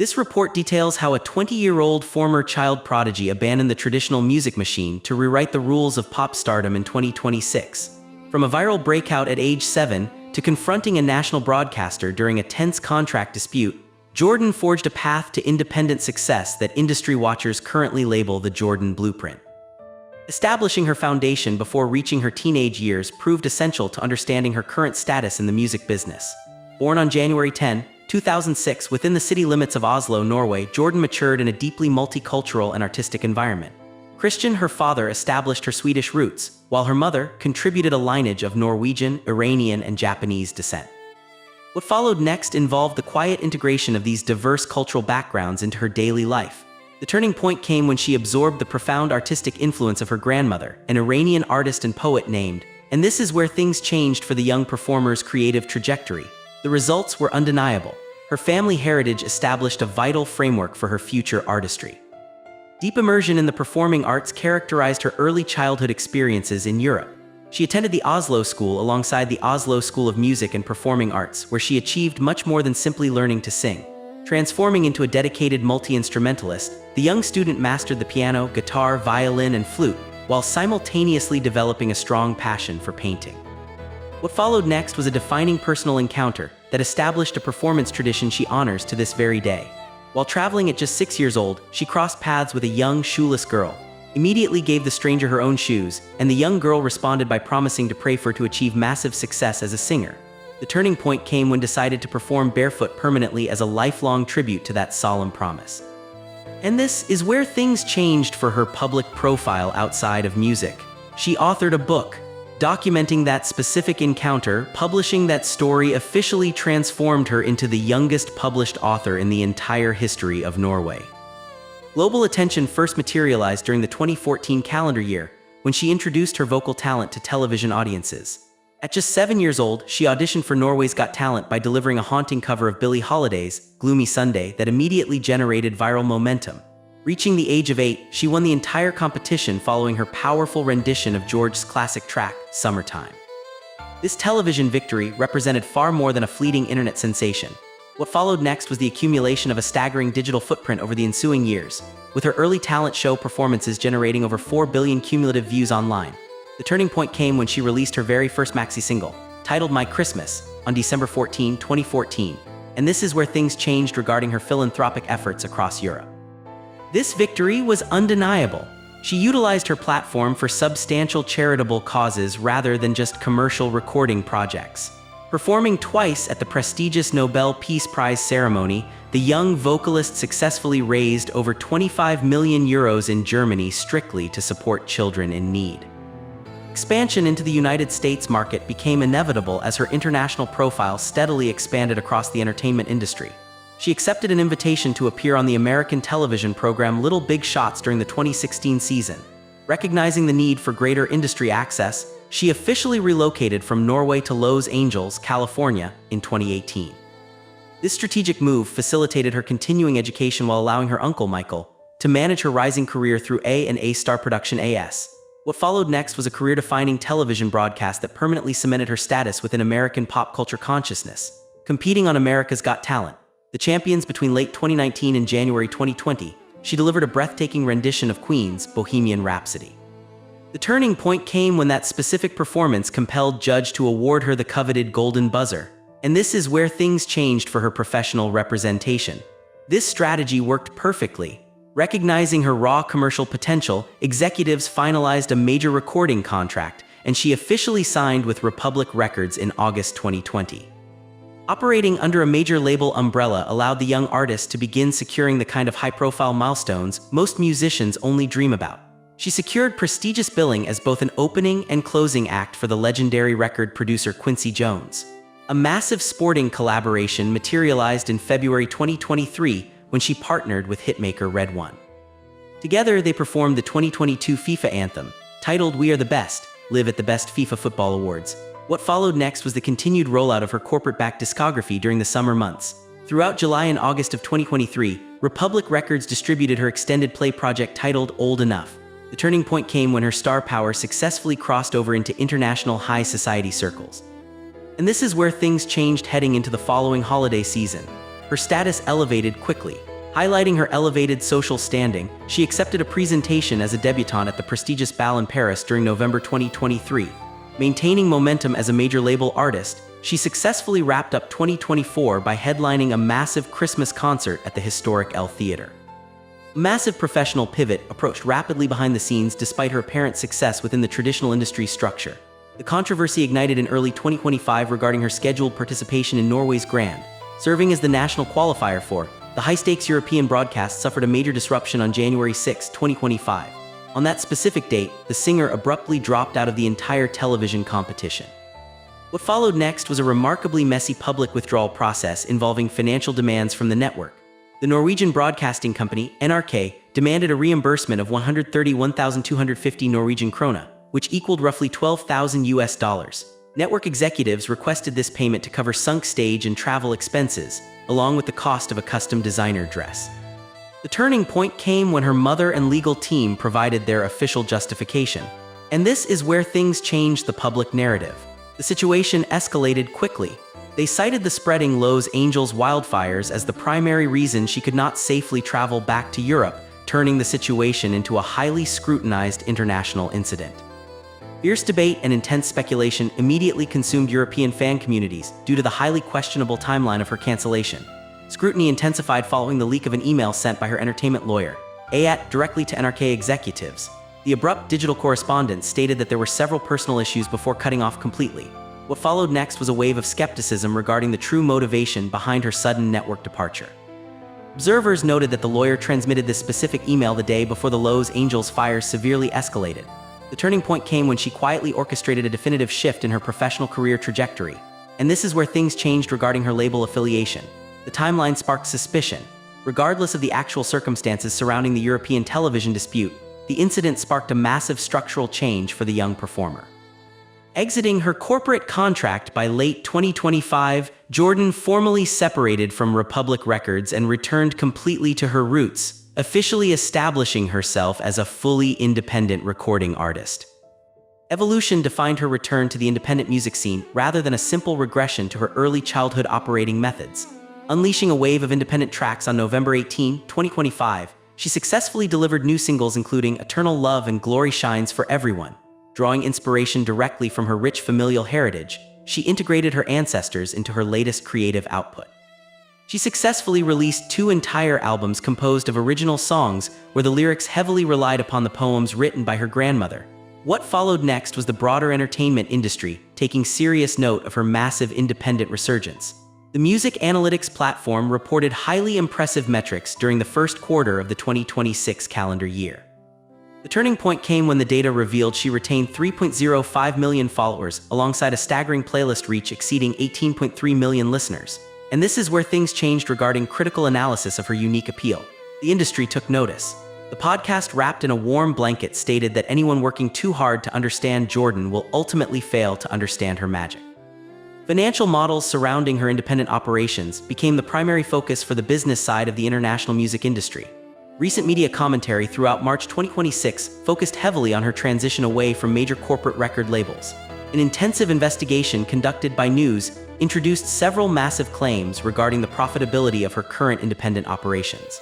This report details how a 20-year-old former child prodigy abandoned the traditional music machine to rewrite the rules of pop stardom in 2026. From a viral breakout at age 7 to confronting a national broadcaster during a tense contract dispute, Jordan forged a path to independent success that industry watchers currently label the Jordan Blueprint. Establishing her foundation before reaching her teenage years proved essential to understanding her current status in the music business. Born on January 10, 2006, within the city limits of Oslo, Norway, Jordan matured in a deeply multicultural and artistic environment. Christian, her father, established her Swedish roots, while her mother contributed a lineage of Norwegian, Iranian, and Japanese descent. What followed next involved the quiet integration of these diverse cultural backgrounds into her daily life. The turning point came when she absorbed the profound artistic influence of her grandmother, an Iranian artist and poet named, and this is where things changed for the young performer's creative trajectory. The results were undeniable. Her family heritage established a vital framework for her future artistry. Deep immersion in the performing arts characterized her early childhood experiences in Europe. She attended the Oslo School alongside the Oslo School of Music and Performing Arts, where she achieved much more than simply learning to sing. Transforming into a dedicated multi-instrumentalist, the young student mastered the piano, guitar, violin, and flute, while simultaneously developing a strong passion for painting. What followed next was a defining personal encounter that established a performance tradition she honors to this very day. While traveling at just 6 years old, she crossed paths with a young, shoeless girl, immediately gave the stranger her own shoes, and the young girl responded by promising to pray for her to achieve massive success as a singer. The turning point came when decided to perform barefoot permanently as a lifelong tribute to that solemn promise. And this is where things changed for her public profile outside of music. She authored a book, documenting that specific encounter. Publishing that story officially transformed her into the youngest published author in the entire history of Norway. Global attention first materialized during the 2014 calendar year, when she introduced her vocal talent to television audiences. At just 7 years old, she auditioned for Norway's Got Talent by delivering a haunting cover of Billie Holiday's Gloomy Sunday that immediately generated viral momentum. Reaching the age of 8, she won the entire competition following her powerful rendition of George's classic track, Summertime. This television victory represented far more than a fleeting internet sensation. What followed next was the accumulation of a staggering digital footprint over the ensuing years, with her early talent show performances generating over 4 billion cumulative views online. The turning point came when she released her very first maxi single, titled My Christmas, on December 14, 2014, and this is where things changed regarding her philanthropic efforts across Europe. This victory was undeniable. She utilized her platform for substantial charitable causes rather than just commercial recording projects. Performing twice at the prestigious Nobel Peace Prize ceremony, the young vocalist successfully raised over 25 million euros in Germany strictly to support children in need. Expansion into the United States market became inevitable as her international profile steadily expanded across the entertainment industry. She accepted an invitation to appear on the American television program Little Big Shots during the 2016 season. Recognizing the need for greater industry access, she officially relocated from Norway to Los Angeles, California, in 2018. This strategic move facilitated her continuing education while allowing her uncle, Michael, to manage her rising career through A&A Star Production AS. What followed next was a career-defining television broadcast that permanently cemented her status within American pop culture consciousness. Competing on America's Got Talent, the champions between late 2019 and January 2020, she delivered a breathtaking rendition of Queen's Bohemian Rhapsody. The turning point came when that specific performance compelled judge to award her the coveted Golden Buzzer, and this is where things changed for her professional representation. This strategy worked perfectly. Recognizing her raw commercial potential, executives finalized a major recording contract, and she officially signed with Republic Records in August 2020. Operating under a major label umbrella allowed the young artist to begin securing the kind of high-profile milestones most musicians only dream about. She secured prestigious billing as both an opening and closing act for the legendary record producer Quincy Jones. A massive sporting collaboration materialized in February 2023 when she partnered with hitmaker Red One. Together, they performed the 2022 FIFA anthem, titled We Are the Best, Live at the Best FIFA Football Awards. What followed next was the continued rollout of her corporate-backed discography during the summer months. Throughout July and August of 2023, Republic Records distributed her extended play project titled Old Enough. The turning point came when her star power successfully crossed over into international high society circles. And this is where things changed heading into the following holiday season. Her status elevated quickly. Highlighting her elevated social standing, she accepted a presentation as a debutante at the prestigious bal in Paris during November 2023. Maintaining momentum as a major label artist, she successfully wrapped up 2024 by headlining a massive Christmas concert at the historic Elle Theatre. A massive professional pivot approached rapidly behind the scenes despite her apparent success within the traditional industry structure. The controversy ignited in early 2025 regarding her scheduled participation in Norway's Grand. Serving as the national qualifier for the high-stakes European broadcast suffered a major disruption on January 6, 2025. On that specific date, the singer abruptly dropped out of the entire television competition. What followed next was a remarkably messy public withdrawal process involving financial demands from the network. The Norwegian broadcasting company, NRK, demanded a reimbursement of 131,250 Norwegian krone, which equaled roughly $12,000. Network executives requested this payment to cover sunk stage and travel expenses, along with the cost of a custom designer dress. The turning point came when her mother and legal team provided their official justification. And this is where things changed the public narrative. The situation escalated quickly. They cited the spreading Los Angeles wildfires as the primary reason she could not safely travel back to Europe, turning the situation into a highly scrutinized international incident. Fierce debate and intense speculation immediately consumed European fan communities due to the highly questionable timeline of her cancellation. Scrutiny intensified following the leak of an email sent by her entertainment lawyer, Ayat, directly to NRK executives. The abrupt digital correspondence stated that there were several personal issues before cutting off completely. What followed next was a wave of skepticism regarding the true motivation behind her sudden network departure. Observers noted that the lawyer transmitted this specific email the day before the Los Angeles fires severely escalated. The turning point came when she quietly orchestrated a definitive shift in her professional career trajectory. And this is where things changed regarding her label affiliation. The timeline sparked suspicion. Regardless of the actual circumstances surrounding the European television dispute, the incident sparked a massive structural change for the young performer. Exiting her corporate contract by late 2025, Jordan formally separated from Republic Records and returned completely to her roots, officially establishing herself as a fully independent recording artist. Evolution defined her return to the independent music scene rather than a simple regression to her early childhood operating methods. Unleashing a wave of independent tracks on November 18, 2025, she successfully delivered new singles including Eternal Love and Glory Shines for Everyone. Drawing inspiration directly from her rich familial heritage, she integrated her ancestors into her latest creative output. She successfully released 2 entire albums composed of original songs where the lyrics heavily relied upon the poems written by her grandmother. What followed next was the broader entertainment industry taking serious note of her massive independent resurgence. The music analytics platform reported highly impressive metrics during the first quarter of the 2026 calendar year. The turning point came when the data revealed she retained 3.05 million followers alongside a staggering playlist reach exceeding 18.3 million listeners. And this is where things changed regarding critical analysis of her unique appeal. The industry took notice. The podcast wrapped in a warm blanket stated that anyone working too hard to understand Jordan will ultimately fail to understand her magic. Financial models surrounding her independent operations became the primary focus for the business side of the international music industry. Recent media commentary throughout March 2026 focused heavily on her transition away from major corporate record labels. An intensive investigation conducted by News introduced several massive claims regarding the profitability of her current independent operations.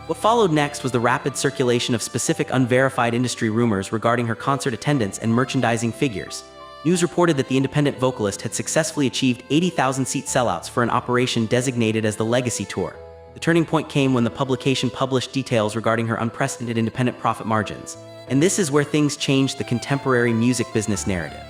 What followed next was the rapid circulation of specific unverified industry rumors regarding her concert attendance and merchandising figures. News reported that the independent vocalist had successfully achieved 80,000-seat sellouts for an operation designated as the Legacy Tour. The turning point came when the publication published details regarding her unprecedented independent profit margins. And this is where things changed the contemporary music business narrative.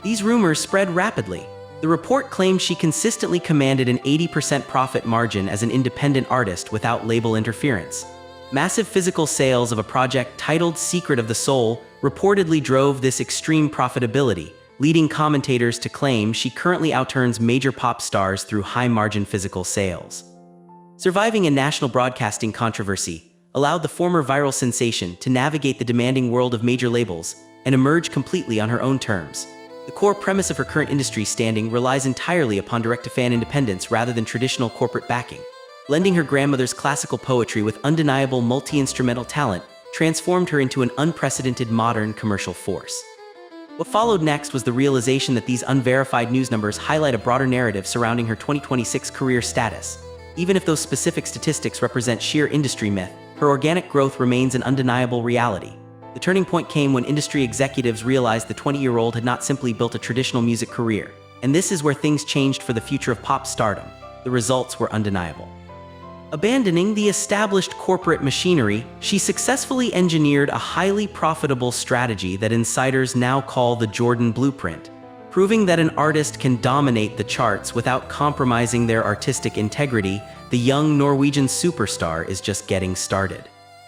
These rumors spread rapidly. The report claimed she consistently commanded an 80% profit margin as an independent artist without label interference. Massive physical sales of a project titled Secret of the Soul reportedly drove this extreme profitability, leading commentators to claim she currently outearns major pop stars through high-margin physical sales. Surviving a national broadcasting controversy allowed the former viral sensation to navigate the demanding world of major labels and emerge completely on her own terms. The core premise of her current industry standing relies entirely upon direct-to-fan independence rather than traditional corporate backing. Blending her grandmother's classical poetry with undeniable multi-instrumental talent transformed her into an unprecedented modern commercial force. What followed next was the realization that these unverified news numbers highlight a broader narrative surrounding her 2026 career status. Even if those specific statistics represent sheer industry myth, her organic growth remains an undeniable reality. The turning point came when industry executives realized the 20-year-old had not simply built a traditional music career. And this is where things changed for the future of pop stardom. The results were undeniable. Abandoning the established corporate machinery, she successfully engineered a highly profitable strategy that insiders now call the Jordan Blueprint, proving that an artist can dominate the charts without compromising their artistic integrity. The young Norwegian superstar is just getting started.